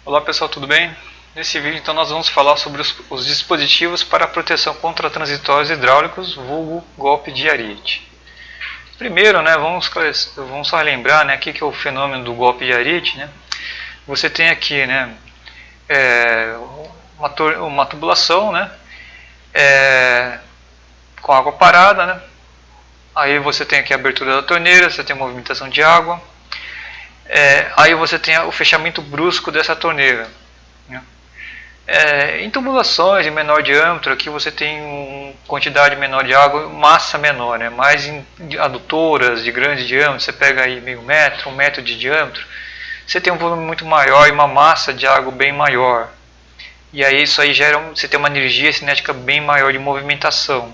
Olá pessoal, tudo bem? Nesse vídeo então nós vamos falar sobre os dispositivos para proteção contra transitórios hidráulicos, vulgo golpe de ariete. Primeiro, vamos só relembrar, o que é o fenômeno do golpe de ariete. Você tem aqui uma tubulação com água parada. Aí você tem aqui a abertura da torneira, você tem a movimentação de água. Aí você tem o fechamento brusco dessa torneira. Em tubulações de menor diâmetro, aqui você tem uma quantidade menor de água, massa menor, mas em adutoras de grande diâmetro, você pega aí meio metro, 1 metro de diâmetro, você tem um volume muito maior e uma massa de água bem maior. E aí isso aí você tem uma energia cinética bem maior de movimentação.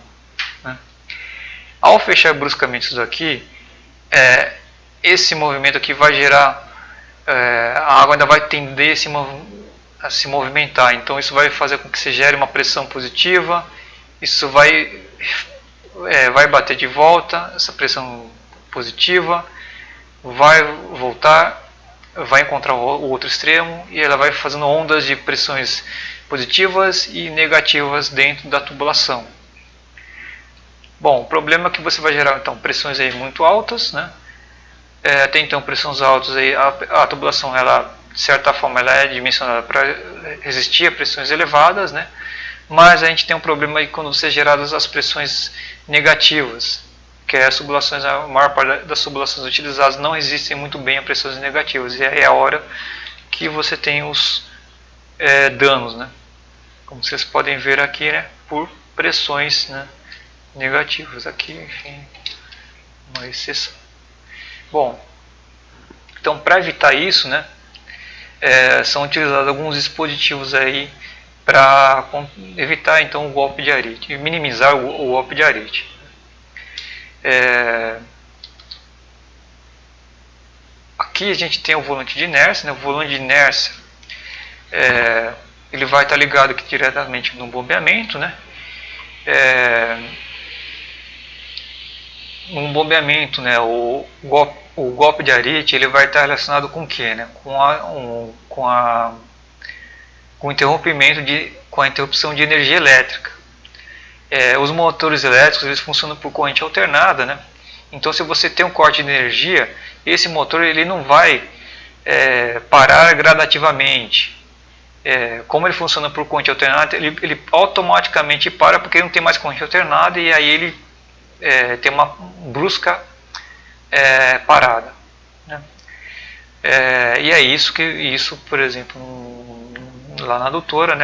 Ao fechar bruscamente isso daqui, esse movimento aqui vai gerar, a água ainda vai tender a se movimentar, então isso vai fazer com que se gere uma pressão positiva, isso vai bater de volta, essa pressão positiva, vai voltar, vai encontrar o outro extremo e ela vai fazendo ondas de pressões positivas e negativas dentro da tubulação. Bom, o problema é que você vai gerar então pressões aí muito altas, até então pressões altas aí, a tubulação ela de certa forma ela é dimensionada para resistir a pressões elevadas, mas a gente tem um problema aí quando você geradas as pressões negativas, que as tubulações, a maior parte das tubulações utilizadas não resistem muito bem a pressões negativas, e aí é a hora que você tem os danos, como vocês podem ver aqui, por pressões negativas. Aqui, enfim, uma exceção. Bom, então para evitar isso, são utilizados alguns dispositivos aí para evitar então o golpe de ariete e minimizar o golpe de ariete. Aqui a gente tem o volante de inércia. O volante de inércia ele vai estar ligado aqui diretamente no bombeamento. No bombeamento, o golpe de ariete ele vai estar relacionado com o que? Com o interrompimento com a interrupção de energia elétrica. Os motores elétricos eles funcionam por corrente alternada, então se você tem um corte de energia, esse motor ele não vai parar gradativamente. Como ele funciona por corrente alternada, ele automaticamente para porque não tem mais corrente alternada e aí ele tem uma brusca parada. E é isso, por exemplo, lá na adutora,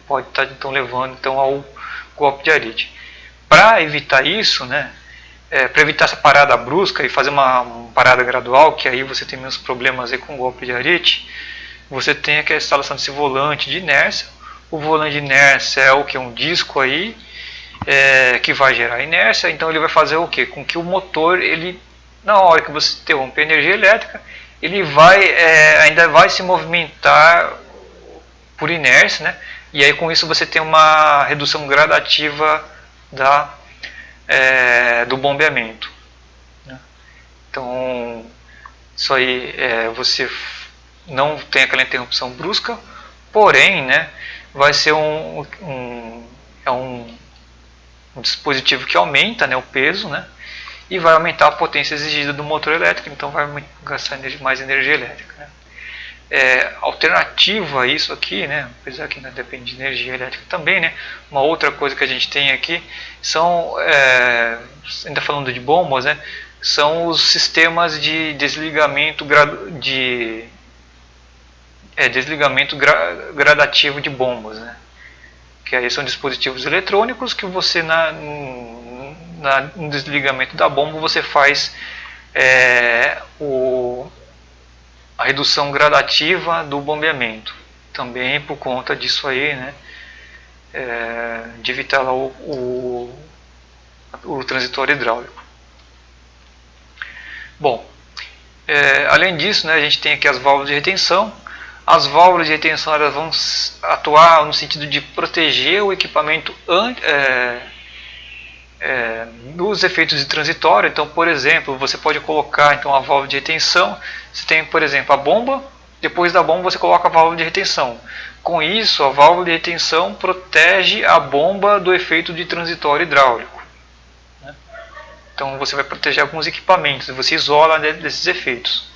pode estar então levando então ao golpe de ariete. Para evitar isso, para evitar essa parada brusca e fazer uma parada gradual, que aí você tem menos problemas aí com o golpe de ariete, você tem aqui a instalação desse volante de inércia. O volante de inércia é o que? Um disco aí, que vai gerar inércia, então ele vai fazer o que? Com que o motor, ele, na hora que você interrompe a energia elétrica, ele ainda vai se movimentar por inércia, e aí com isso você tem uma redução gradativa do bombeamento. Então, isso aí você não tem aquela interrupção brusca, porém, vai ser um dispositivo que aumenta o peso, e vai aumentar a potência exigida do motor elétrico, então vai gastar mais energia elétrica. Alternativa a isso aqui, apesar que depende de energia elétrica também, uma outra coisa que a gente tem aqui são, ainda falando de bombas, são os sistemas de desligamento gradativo de bombas, que aí são dispositivos eletrônicos que você no desligamento da bomba você faz a redução gradativa do bombeamento, também por conta disso aí, de evitar lá o transitório hidráulico. Bom, além disso, a gente tem aqui as válvulas de retenção. As válvulas de retenção elas vão atuar no sentido de proteger o equipamento dos efeitos de transitório. Então, por exemplo, você pode colocar então a válvula de retenção. Você tem, por exemplo, a bomba Depois da bomba você coloca a válvula de retenção. Com isso, a válvula de retenção protege a bomba do efeito de transitório hidráulico. Então você vai proteger alguns equipamentos, você isola desses efeitos.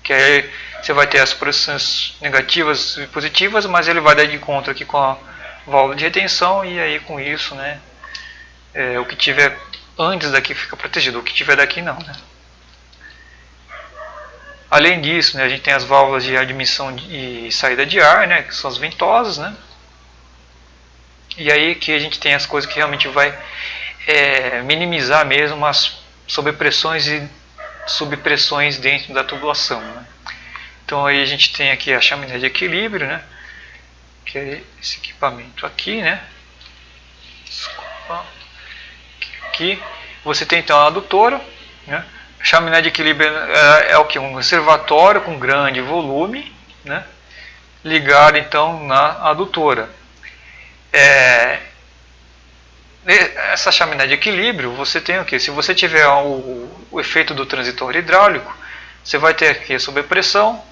Que aí você vai ter as pressões negativas e positivas, mas ele vai dar de encontro aqui com a válvula de retenção, e aí com isso, né, o que tiver antes daqui fica protegido, o que tiver daqui não, né. Além disso, né, a gente tem as válvulas de admissão e saída de ar, né, que são as ventosas, né. E aí que a gente tem as coisas que realmente vai minimizar mesmo as sobrepressões e subpressões dentro da tubulação, né. Então aí a gente tem aqui a chaminé de equilíbrio, né, que é esse equipamento aqui, né. Desculpa. Aqui você tem então a adutora, né. A chaminé de equilíbrio é o que? Um reservatório com grande volume, né, ligado então na adutora. Essa chaminé de equilíbrio, você tem o que? Se você tiver o efeito do transitório hidráulico, você vai ter aqui a sobrepressão,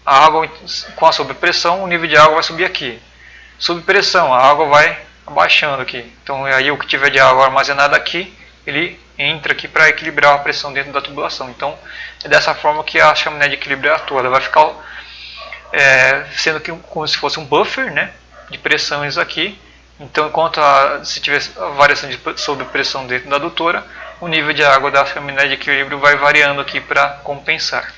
a água com a sobrepressão, o nível de água vai subir aqui. Subpressão, a água vai abaixando aqui. Então aí o que tiver de água armazenada aqui, ele entra aqui para equilibrar a pressão dentro da tubulação. Então é dessa forma que a chaminé de equilíbrio atua. Ela vai ficar sendo que como se fosse um buffer, né, de pressões aqui. Então enquanto se tiver variação de sobrepressão dentro da adutora, o nível de água da chaminé de equilíbrio vai variando aqui para compensar.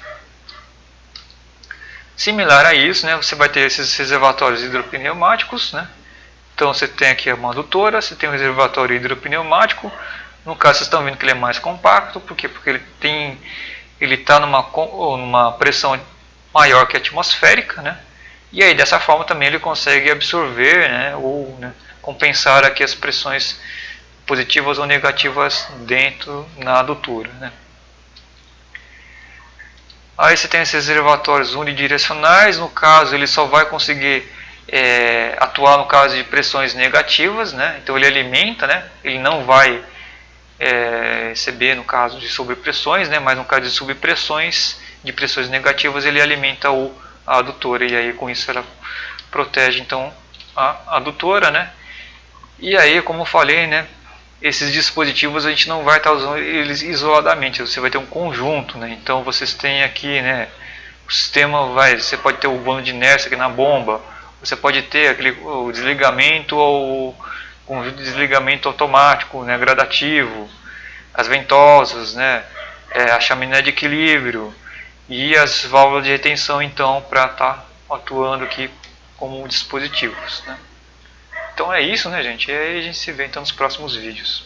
Similar a isso, né, você vai ter esses reservatórios hidropneumáticos, né. Então você tem aqui uma adutora, você tem um reservatório hidropneumático. No caso vocês estão vendo que ele é mais compacto, porque ele está numa pressão maior que a atmosférica, né? E aí dessa forma também ele consegue absorver, né, ou, né, compensar aqui as pressões positivas ou negativas dentro na adutora, né? Aí você tem esses reservatórios unidirecionais. No caso ele só vai conseguir atuar no caso de pressões negativas, né? Então ele alimenta, né? Ele não vai receber no caso de sobrepressões, né? Mas no caso de subpressões, de pressões negativas, ele alimenta a adutora, e aí com isso ela protege então a adutora, né? E aí, como eu falei, né, esses dispositivos a gente não vai estar usando eles isoladamente, você vai ter um conjunto, né? Então vocês têm aqui, né, o sistema você pode ter o bando de inércia aqui na bomba, você pode ter o desligamento ou com desligamento automático, né, gradativo, as ventosas, né, a chaminé de equilíbrio e as válvulas de retenção, então, para estar atuando aqui como dispositivos, né. Então é isso, né, gente? E aí a gente se vê então nos próximos vídeos.